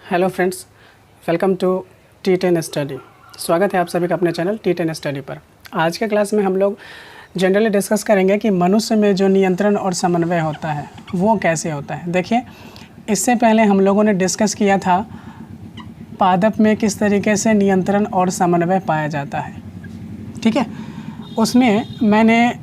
Hello friends, welcome to T10 study. स्वागत है आप सभी का अपने चैनल T10 स्टडी पर। आज के क्लास में हम लोग जनरली डिस्कस करेंगे कि मनुष्य में जो नियंत्रण और समन्वय होता है वो कैसे होता है। देखिए, इससे पहले हम लोगों ने डिस्कस किया था पादप में किस तरीके से नियंत्रण और समन्वय पाया जाता है। ठीक है, उसमें मैंने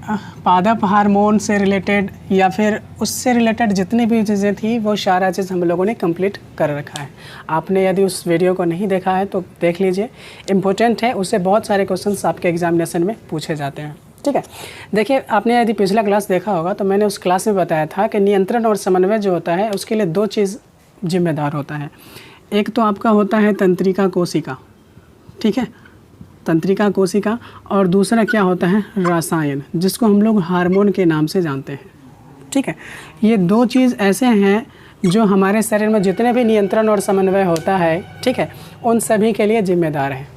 पादप हार्मोन से रिलेटेड या फिर उससे रिलेटेड जितनी भी चीज़ें थी वो सारा चीज़ हम लोगों ने कंप्लीट कर रखा है। आपने यदि उस वीडियो को नहीं देखा है तो देख लीजिए, इम्पोर्टेंट है, उससे बहुत सारे क्वेश्चंस आपके एग्जामिनेशन में पूछे जाते हैं। ठीक है, देखिए, आपने यदि पिछला क्लास देखा होगा तो मैंने उस क्लास में बताया था कि नियंत्रण और समन्वय जो होता है उसके लिए दो चीज़ जिम्मेदार होता है। एक तो आपका होता है तंत्रिका कोशिका, ठीक है, तंत्रिका कोशिका, और दूसरा क्या होता है रसायन, जिसको हम लोग हार्मोन के नाम से जानते हैं। ठीक है, ये दो चीज़ ऐसे हैं जो हमारे शरीर में जितने भी नियंत्रण और समन्वय होता है, ठीक है, उन सभी के लिए जिम्मेदार हैं।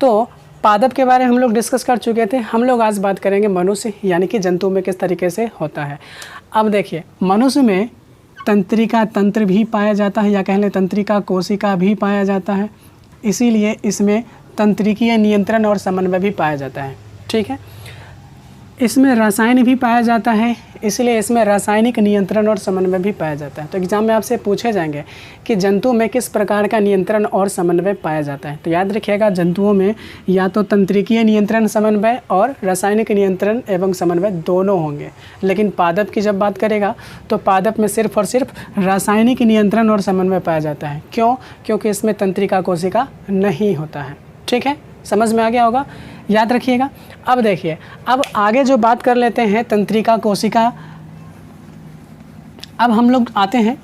तो पादप के बारे में हम लोग डिस्कस कर चुके थे। हम लोग आज बात करेंगे मनुष्य यानी कि जंतु में किस तरीके से होता है। अब देखिए, मनुष्य में तंत्रिका तंत्र भी पाया जाता है या कह लें तंत्रिका कोशिका भी पाया जाता है, इसीलिए इसमें तंत्रिकीय नियंत्रण और समन्वय भी पाया जाता है। ठीक है, इसमें रसायन भी पाया जाता है, इसलिए इसमें रासायनिक नियंत्रण और समन्वय भी पाया जाता है। तो एग्जाम में आपसे पूछे जाएंगे कि जंतु में किस प्रकार का नियंत्रण और समन्वय पाया जाता है। तो याद रखिएगा, जंतुओं में या तो तंत्रिकीय नियंत्रण समन्वय और रासायनिक नियंत्रण एवं समन्वय दोनों होंगे, लेकिन पादप की जब बात करेगा तो पादप में सिर्फ और सिर्फ रासायनिक नियंत्रण और समन्वय पाया जाता है। क्यों? क्योंकि इसमें तंत्रिका कोशिका नहीं होता है। ठीक है, समझ में आ गया होगा, याद रखिएगा। अब देखिए, अब आगे जो बात कर लेते हैं तंत्रिका कोशिका। अब हम लोग आते हैं,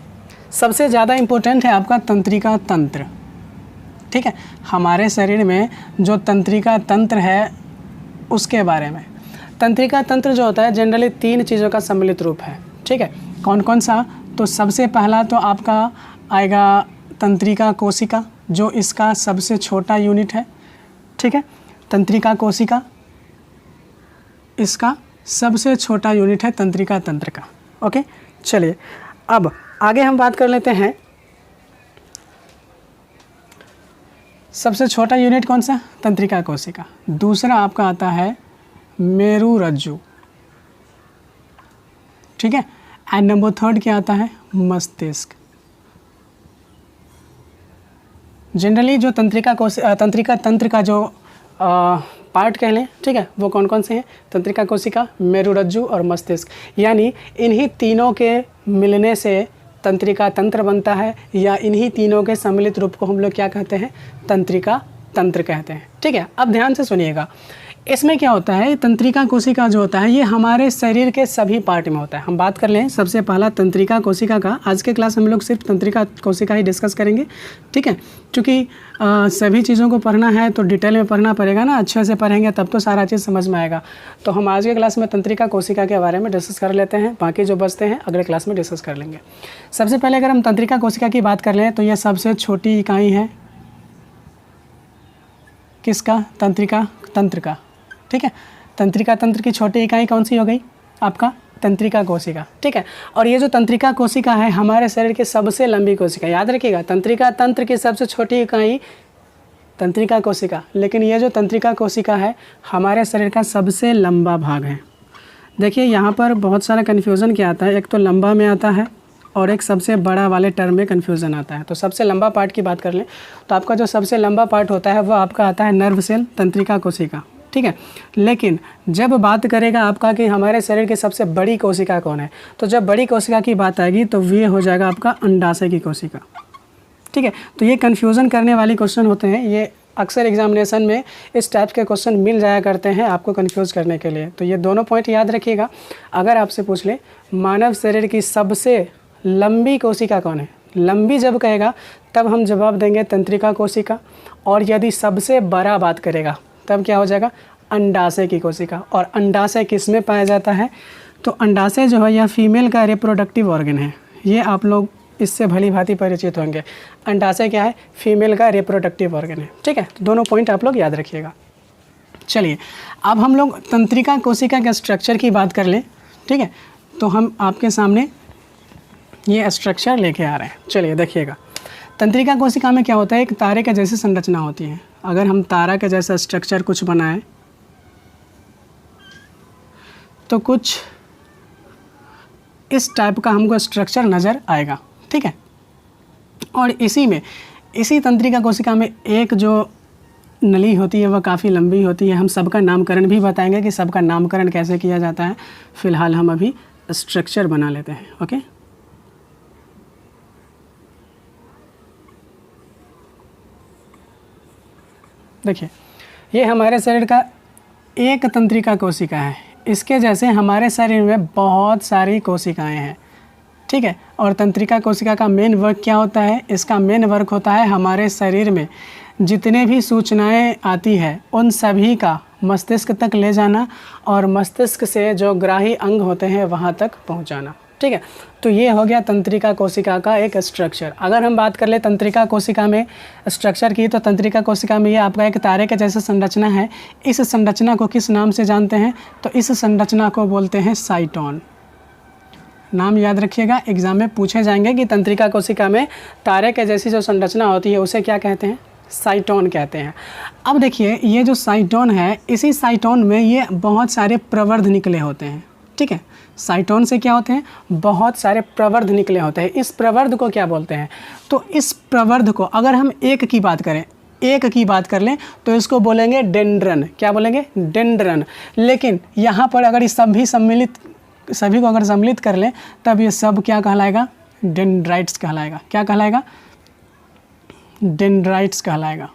सबसे ज़्यादा इम्पोर्टेंट है आपका तंत्रिका तंत्र। ठीक है, हमारे शरीर में जो तंत्रिका तंत्र है उसके बारे में। तंत्रिका तंत्र जो होता है जनरली तीन चीज़ों का सम्मिलित रूप है। ठीक है, कौन कौन सा? तो सबसे पहला तो आपका आएगा तंत्रिका कोशिका, जो इसका सबसे छोटा यूनिट है। ठीक है, तंत्रिका कोशिका इसका सबसे छोटा यूनिट है तंत्रिका तंत्र का। ओके, चलिए अब आगे हम बात कर लेते हैं। सबसे छोटा यूनिट कौन सा? तंत्रिका कोशिका। दूसरा आपका आता है मेरुरज्जु। ठीक है, एंड नंबर थर्ड क्या आता है? मस्तिष्क। जनरली जो तंत्रिका तंत्र का जो पार्ट कह लें, ठीक है, वो कौन कौन से हैं? तंत्रिका कोशिका, मेरुरज्जु और मस्तिष्क। यानी इन्हीं तीनों के मिलने से तंत्रिका तंत्र बनता है, या इन्हीं तीनों के सम्मिलित रूप को हम लोग क्या कहते हैं? तंत्रिका तंत्र कहते हैं। ठीक है, अब ध्यान से सुनिएगा, इसमें क्या होता है, तंत्रिका कोशिका जो होता है ये हमारे शरीर के सभी पार्ट में होता है। हम बात कर लें सबसे पहला तंत्रिका कोशिका का। आज के क्लास हम लोग सिर्फ तंत्रिका कोशिका ही डिस्कस करेंगे। ठीक है, क्योंकि सभी चीज़ों को पढ़ना है तो डिटेल में पढ़ना पड़ेगा ना, अच्छे से पढ़ेंगे तब तो सारा चीज़ समझ में आएगा। तो हम आज के क्लास में तंत्रिका कोशिका के बारे में डिस्कस कर लेते हैं, बाकी जो बचते हैं अगले क्लास में डिस्कस कर लेंगे। सबसे पहले अगर हम तंत्रिका कोशिका की बात कर लें तो यह सबसे छोटी इकाई है किसका? तंत्रिका तंत्र का। ठीक है, तंत्रिका तंत्र की छोटी इकाई कौन सी हो गई? आपका तंत्रिका कोशिका। ठीक है, और ये जो तंत्रिका कोशिका है हमारे शरीर की सबसे लंबी कोशिका। याद रखिएगा, तंत्रिका तंत्र की सबसे छोटी इकाई तंत्रिका कोशिका, लेकिन ये जो तंत्रिका कोशिका है हमारे शरीर का सबसे लंबा भाग है। देखिए, यहाँ पर बहुत सारा कन्फ्यूज़न क्या आता है, एक तो लंबा में आता है और एक सबसे बड़ा वाले टर्म में कन्फ्यूज़न आता है। तो सबसे लंबा पार्ट की बात कर लें तो आपका जो सबसे लंबा पार्ट होता है वो आपका आता है नर्व सेल, तंत्रिका कोशिका। ठीक है, लेकिन जब बात करेगा आपका कि हमारे शरीर की सबसे बड़ी कोशिका कौन है, तो जब बड़ी कोशिका की बात आएगी तो ये हो जाएगा आपका अंडाशय की कोशिका। ठीक है, तो ये कन्फ्यूज़न करने वाले क्वेश्चन होते हैं, ये अक्सर एग्जामिनेशन में इस टाइप के क्वेश्चन मिल जाया करते हैं आपको कन्फ्यूज़ करने के लिए। तो ये दोनों पॉइंट याद रखिएगा। अगर आपसे पूछ ले मानव शरीर की सबसे लंबी कोशिका कौन है, लंबी जब कहेगा तब हम जवाब देंगे तंत्रिका कोशिका, और यदि सबसे बड़ा बात करेगा तब क्या हो जाएगा? अंडाशय की कोशिका। और अंडाशय किस में पाया जाता है? तो अंडाशय जो है यह फीमेल का रिप्रोडक्टिव ऑर्गन है। ये आप लोग इससे भली भांति परिचित होंगे। अंडाशय क्या है? फीमेल का रिप्रोडक्टिव ऑर्गन है। ठीक है, तो दोनों पॉइंट आप लोग याद रखिएगा। चलिए, अब हम लोग तंत्रिका कोशिका के स्ट्रक्चर की बात कर लें। ठीक है, तो हम आपके सामने ये स्ट्रक्चर लेके आ रहे हैं। चलिए देखिएगा, तंत्रिका कोशिका में क्या होता है, एक तारे के जैसी संरचना होती है। अगर हम तारा के जैसा स्ट्रक्चर कुछ बनाएं तो कुछ इस टाइप का हमको स्ट्रक्चर नज़र आएगा, ठीक है। और इसी तंत्रिका कोशिका में एक जो नली होती है वह काफ़ी लंबी होती है। हम सबका नामकरण भी बताएंगे कि सबका नामकरण कैसे किया जाता है। फिलहाल हम अभी स्ट्रक्चर बना लेते हैं, ओके। देखिए, ये हमारे शरीर का एक तंत्रिका कोशिका है। इसके जैसे हमारे शरीर में बहुत सारी कोशिकाएं हैं, ठीक है। और तंत्रिका कोशिका का मेन वर्क क्या होता है, इसका मेन वर्क होता है हमारे शरीर में जितने भी सूचनाएं आती है उन सभी का मस्तिष्क तक ले जाना और मस्तिष्क से जो ग्राही अंग होते हैं वहाँ तक पहुँचाना, ठीक है। तो ये हो गया तंत्रिका कोशिका का एक स्ट्रक्चर। अगर हम बात कर ले तंत्रिका कोशिका में स्ट्रक्चर की, तो तंत्रिका कोशिका में ये आपका एक तारे के जैसा संरचना है। इस संरचना को किस नाम से जानते हैं, तो इस संरचना को बोलते हैं साइटोन। नाम याद रखिएगा, एग्जाम में पूछे जाएंगे कि तंत्रिका कोशिका में तारे के जैसी जो संरचना होती है उसे क्या कहते हैं, साइटोन कहते हैं। अब देखिए, ये जो साइटोन है, इसी साइटोन में ये बहुत सारे प्रवर्ध निकले होते हैं, ठीक है। साइटोन से क्या होते हैं, बहुत सारे प्रवर्ध निकले होते हैं। इस प्रवर्ध को क्या बोलते हैं, तो इस प्रवर्ध को अगर हम एक की बात कर लें तो इसको बोलेंगे डेंड्रन। क्या बोलेंगे, डेंड्रन। लेकिन यहाँ पर अगर इस सभी को अगर सम्मिलित कर लें तब ये सब क्या कहलाएगा, डेंड्राइट्स कहलाएगा। क्या कहलाएगा, डेंड्राइट्स कहलाएगा,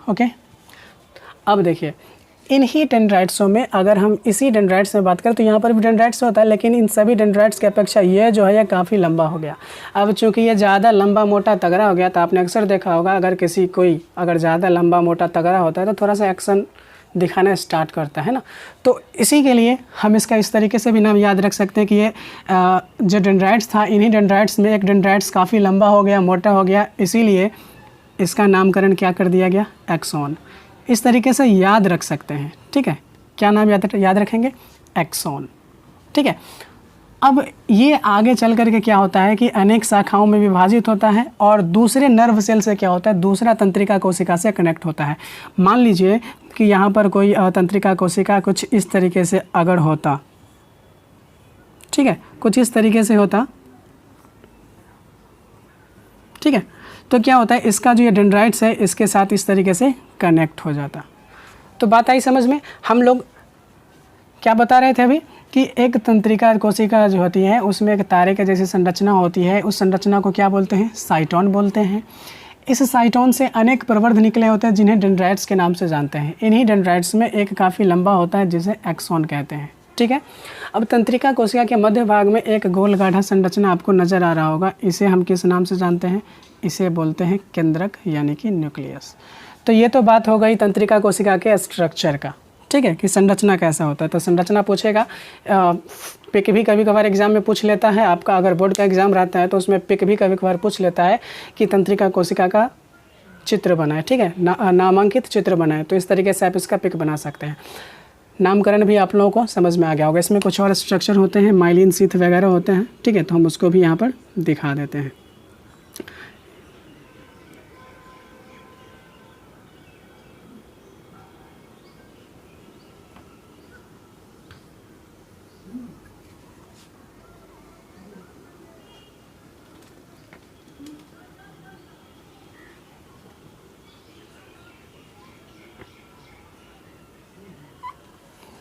ओके। अब देखिए, इन्हीं डेंड्राइट्सों में अगर हम इसी डेंड्राइट्स में बात करें तो यहाँ पर भी डेंड्राइट्स होता है, लेकिन इन सभी डेंड्राइट्स की अपेक्षा ये जो है ये काफ़ी लंबा हो गया। अब चूंकि ये ज़्यादा लंबा मोटा तगड़ा हो गया, तो आपने अक्सर देखा होगा अगर कोई ज़्यादा लंबा मोटा तगड़ा होता है तो थोड़ा सा एक्शन दिखाना स्टार्ट करता है ना। तो इसी के लिए हम इसका इस तरीके से भी नाम याद रख सकते हैं कि ये जो डेंड्राइट्स था, इन्हीं डेंड्राइट्स में एक डेंड्राइट्स काफ़ी लंबा हो गया, मोटा हो गया, इसीलिए इसका नामकरण क्या कर दिया गया, एक्सॉन। इस तरीके से याद रख सकते हैं, ठीक है। क्या नाम याद रखेंगे, एक्सॉन, ठीक है। अब ये आगे चल करके क्या होता है कि अनेक शाखाओं में विभाजित होता है और दूसरे नर्व सेल से क्या होता है, दूसरा तंत्रिका कोशिका से कनेक्ट होता है। मान लीजिए कि यहाँ पर कोई तंत्रिका कोशिका कुछ इस तरीके से अगर होता, ठीक है, कुछ इस तरीके से होता, ठीक है। तो क्या होता है, इसका जो ये डेंड्राइट्स है इसके साथ इस तरीके से कनेक्ट हो जाता। तो बात आई समझ में। हम लोग क्या बता रहे थे अभी कि एक तंत्रिका कोशिका जो होती है उसमें एक तारे के जैसी संरचना होती है। उस संरचना को क्या बोलते हैं, साइटोन बोलते हैं। इस साइटोन से अनेक प्रवर्ध निकले होते हैं जिन्हें डेंड्राइट्स के नाम से जानते हैं। इन्हीं डेंड्राइट्स में एक काफ़ी लंबा होता है जिसे एक्सॉन कहते हैं, ठीक है। अब तंत्रिका कोशिका के मध्य भाग में एक गोल गाढ़ा संरचना आपको नज़र आ रहा होगा। इसे हम किस नाम से जानते हैं, इसे बोलते हैं केंद्रक यानी कि न्यूक्लियस। तो ये तो बात हो गई तंत्रिका कोशिका के स्ट्रक्चर का, ठीक है, कि संरचना कैसा होता है। तो संरचना पूछेगा, पिक भी कभी कभार एग्जाम में पूछ लेता है आपका। अगर बोर्ड का एग्ज़ाम रहता है तो उसमें पिक भी कभी कभार पूछ लेता है कि तंत्रिका कोशिका का चित्र बनाए, ठीक है, नामांकित चित्र बनाए। तो इस तरीके से आप इसका पिक बना सकते हैं। नामकरण भी आप लोगों को समझ में आ गया होगा। इसमें कुछ और स्ट्रक्चर होते हैं, माइलिन शीथ वगैरह होते हैं, ठीक है। तो हम उसको भी यहाँ पर दिखा देते हैं।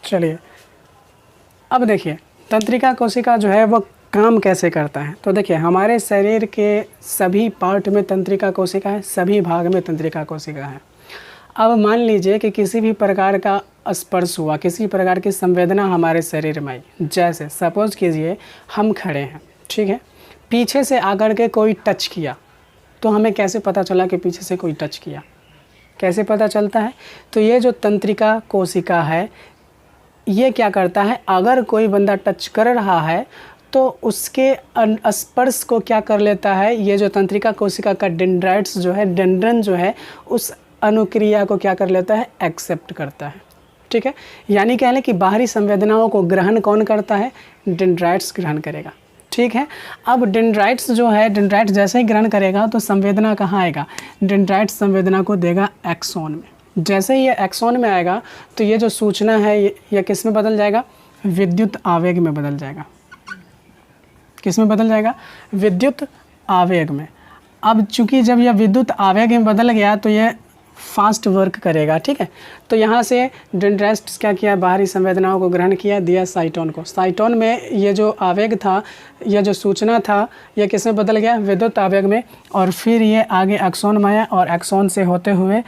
चलिए, अब देखिए तंत्रिका कोशिका जो है वो काम कैसे करता है। तो देखिए, हमारे शरीर के सभी पार्ट में तंत्रिका कोशिका है, सभी भाग में तंत्रिका कोशिका है। अब मान लीजिए कि किसी भी प्रकार का स्पर्श हुआ, किसी प्रकार की संवेदना हमारे शरीर में आई, जैसे सपोज कीजिए हम खड़े हैं, ठीक है, पीछे से आकर के कोई टच किया, तो हमें कैसे पता चला कि पीछे से कोई टच किया, कैसे पता चलता है। तो ये जो तंत्रिका कोशिका है ये क्या करता है, अगर कोई बंदा टच कर रहा है तो उसके स्पर्श को क्या कर लेता है, ये जो तंत्रिका कोशिका का डेंड्राइट्स जो है, डेंड्रन जो है, उस अनुक्रिया को क्या कर लेता है, एक्सेप्ट करता है, ठीक है। यानी कह लें कि बाहरी संवेदनाओं को ग्रहण कौन करता है, डेंड्राइट्स ग्रहण करेगा, ठीक है। अब डेंड्राइट्स जो है, डेंड्राइट्स जैसे ही ग्रहण करेगा तो संवेदना कहाँ आएगा, डेंड्राइट्स संवेदना को देगा एक्सोन में। जैसे ही ये एक्सोन में आएगा तो ये जो सूचना है ये किस में बदल जाएगा, विद्युत आवेग में बदल जाएगा। किस में बदल जाएगा, विद्युत आवेग में। अब चूंकि जब यह विद्युत आवेग में बदल गया तो ये फास्ट वर्क करेगा, ठीक है। तो यहाँ से डेंड्राइट्स क्या किया, बाहरी संवेदनाओं को ग्रहण किया, दिया साइटोन को। साइटोन में ये जो आवेग था, यह जो सूचना था, यह किस में बदल गया, विद्युत आवेग में। और फिर ये आगे एक्सोन में आया और एक्सोन से होते हुए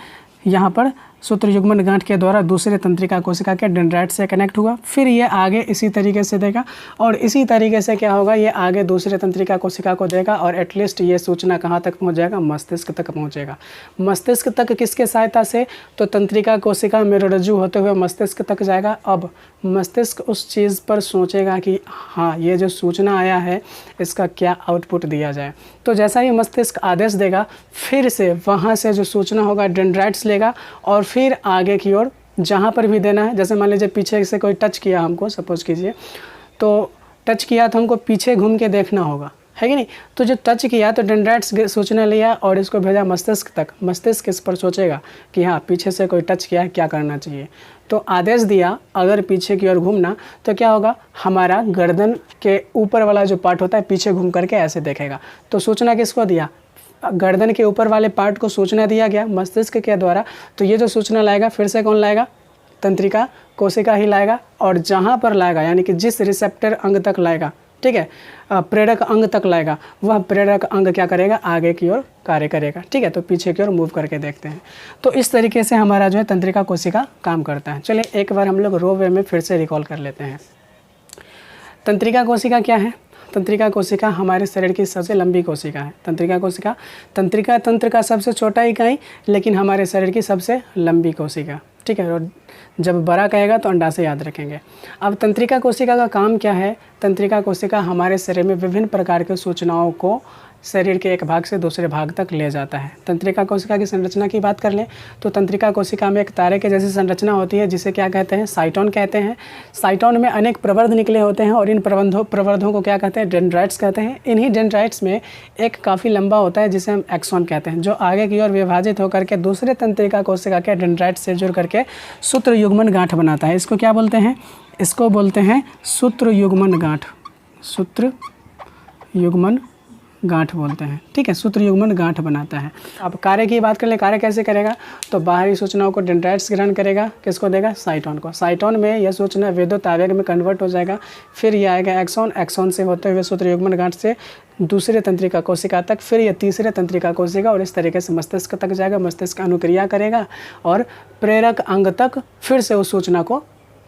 यहाँ पर सूत्र युग्मन गांठ के द्वारा दूसरे तंत्रिका कोशिका के डेंड्राइट से कनेक्ट हुआ। फिर ये आगे इसी तरीके से देगा और इसी तरीके से क्या होगा, ये आगे दूसरे तंत्रिका कोशिका को देगा और एटलीस्ट ये सूचना कहाँ तक पहुँच जाएगा, मस्तिष्क तक पहुँचेगा। मस्तिष्क तक किसके सहायता से, तो तंत्रिका कोशिका मेरुरज्जु होते हुए मस्तिष्क तक जाएगा। अब मस्तिष्क उस चीज़ पर सोचेगा कि हाँ ये जो सूचना आया है इसका क्या आउटपुट दिया जाए। तो जैसा ही मस्तिष्क आदेश देगा, फिर से वहाँ से जो सूचना होगा डेंड्राइट्स लेगा और फिर आगे की ओर जहाँ पर भी देना है, जैसे मान लीजिए पीछे से कोई टच किया हमको, सपोज कीजिए, तो टच किया तो हमको पीछे घूम के देखना होगा, है कि नहीं। तो जो टच किया तो डेंड्राइट्स सूचना लिया और इसको भेजा मस्तिष्क तक। मस्तिष्क इस पर सोचेगा कि हाँ पीछे से कोई टच किया है, क्या करना चाहिए। तो आदेश दिया अगर पीछे की ओर घूमना, तो क्या होगा, हमारा गर्दन के ऊपर वाला जो पार्ट होता है पीछे घूम करके ऐसे देखेगा। तो सूचना किसको दिया, गर्दन के ऊपर वाले पार्ट को सूचना दिया गया मस्तिष्क के द्वारा। तो ये जो सूचना लाएगा फिर से कौन लाएगा, तंत्रिका कोशिका ही लाएगा। और जहाँ पर लाएगा यानी कि जिस रिसेप्टर अंग तक लाएगा, ठीक है, प्रेरक अंग तक लाएगा, वह प्रेरक अंग क्या करेगा, आगे की ओर कार्य करेगा, ठीक है। तो पीछे की ओर मूव करके देखते हैं। तो इस तरीके से हमारा जो है तंत्रिका कोशिका काम करता है। चलिए एक बार हम लोग रो वे में फिर से रिकॉल कर लेते हैं। तंत्रिका कोशिका क्या है, तंत्रिका कोशिका हमारे शरीर की सबसे लंबी कोशिका है। तंत्रिका कोशिका, तंत्रिका तंत्र का सबसे छोटा इकाई लेकिन हमारे शरीर की सबसे लंबी कोशिका, ठीक है। और जब बड़ा कहेगा तो अंडा से याद रखेंगे। अब तंत्रिका कोशिका का काम क्या है, तंत्रिका कोशिका हमारे शरीर में विभिन्न प्रकार के सूचनाओं को शरीर के एक भाग से दूसरे भाग तक ले जाता है। तंत्रिका कोशिका की संरचना की बात कर लें तो तंत्रिका कोशिका में एक तारे के जैसी संरचना होती है जिसे क्या कहते हैं, साइटोन कहते हैं। साइटोन में अनेक प्रवर्ध निकले होते हैं और इन प्रवर्धों को क्या कहते हैं, डेंड्राइट्स कहते हैं। इन्हीं डेंड्राइट्स में एक काफ़ी लंबा होता है जिसे हम एक्सोन कहते हैं, जो आगे की ओर विभाजित होकर के दूसरे तंत्रिका कोशिका के डेंड्राइट्स से जुड़ करके सूत्र युग्मन गांठ बनाता है। इसको क्या बोलते हैं, इसको बोलते हैं सूत्र युग्मन गांठ, सूत्र युग्मन गांठ बोलते हैं, ठीक है। सूत्र युग्मन गांठ बनाता है। अब कार्य की बात कर ले, कार्य कैसे करेगा, तो बाहरी सूचनाओं को डेंड्राइट्स ग्रहण करेगा, किसको देगा, साइटोन को। साइटोन में यह सूचना विद्युत आवेग में कन्वर्ट हो जाएगा। फिर यह आएगा एक्सोन, एक्सोन से होते हुए सूत्र युग्मन गांठ से दूसरे तंत्रिका कोशिका तक, फिर यह तीसरे तंत्रिका कोशिका और इस तरीके से मस्तिष्क तक जाएगा। मस्तिष्क अनुक्रिया करेगा और प्रेरक अंग तक फिर से उस सूचना को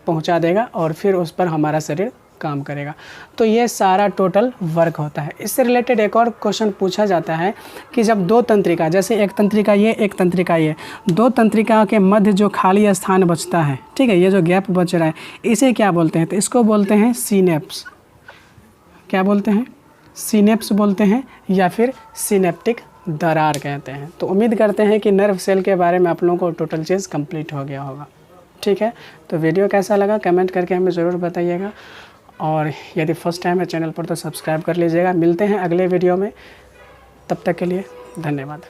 पहुँचा देगा और फिर उस पर हमारा शरीर काम करेगा। तो ये सारा टोटल वर्क होता है। इससे रिलेटेड एक और क्वेश्चन पूछा जाता है कि जब दो तंत्रिका, जैसे एक तंत्रिका ये, एक तंत्रिका ये, दो तंत्रिका के मध्य जो खाली स्थान बचता है, ठीक है, ये जो गैप बच रहा है, इसे क्या बोलते हैं, तो इसको बोलते हैं सिनेप्स। क्या बोलते हैं, सिनेप्स बोलते हैं या फिर सिनेप्टिक दरार कहते हैं। तो उम्मीद करते हैं कि नर्व सेल के बारे में आप लोगों को टोटल चीज़ कंप्लीट हो गया होगा, ठीक है। तो वीडियो कैसा लगा कमेंट करके हमें ज़रूर बताइएगा और यदि फर्स्ट टाइम है चैनल पर तो सब्सक्राइब कर लीजिएगा। मिलते हैं अगले वीडियो में, तब तक के लिए धन्यवाद।